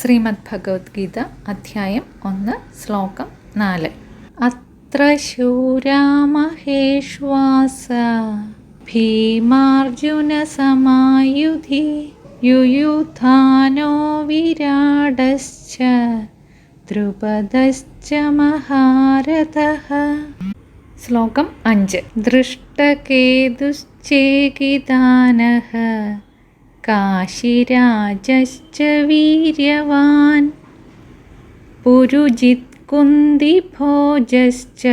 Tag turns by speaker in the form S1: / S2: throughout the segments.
S1: ശ്രീമദ് ഭഗവത്ഗീത അധ്യായം 1 ശ്ലോകം 4. അത്ര ശൂരാ മഹേശ്വാസ ഭീമാർജുന സമായുധി യുയുധാനോ വിരാടശ്ച ദ്രുപദശ്ച മഹാരഥഃ. ശ്ലോകം 5. ദൃഷ്ടകേതുശ്ചേകിതാനഃ കാശിരാജശ്ച വീര്യവാൻ പുരുജിത് കുന്തിഭോജശ്ച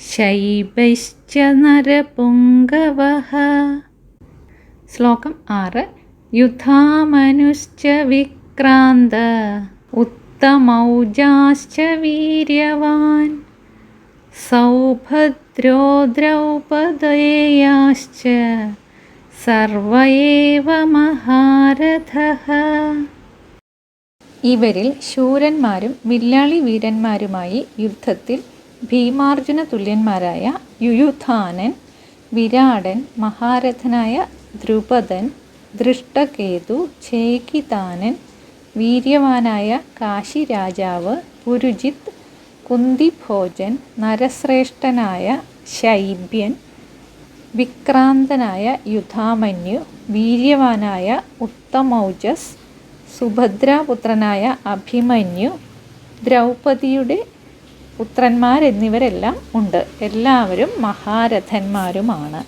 S1: ശൈബശ്ച നരപുംഗവഃ. ശ്ലോകം 6. യുധാമനുശ്ച വിക്രാന്ത ഉത്തമൗജാശ്ച വീര്യവാൻ സൗഭദ്രോ ദ്രൗപദേയാശ്ച സർവ ഏവ മഹാരഥഃ. ഇവരിൽ ശൂരന്മാരും വില്ലാളി വീരന്മാരുമായി യുദ്ധത്തിൽ ഭീമാർജുന തുല്യന്മാരായ യുയുധാനൻ, വിരാടൻ, മഹാരഥനായ ദ്രുപദൻ, ദൃഷ്ടകേതു, ചേകിതാനൻ, വീര്യവാനായ കാശി രാജാവ് പുരുജിത്, കുന്തിഭോജൻ, നരശ്രേഷ്ഠനായ ശൈബ്യൻ, വിക്രാന്തനായ യുധാമന്യു, വീര്യവാനായ ഉത്തമൗജസ്, സുഭദ്രാപുത്രനായ അഭിമന്യു, ദ്രൗപദിയുടെ പുത്രന്മാരെന്നിവരെല്ലാം ഉണ്ട്. എല്ലാവരും മഹാരഥന്മാരുമാണ്.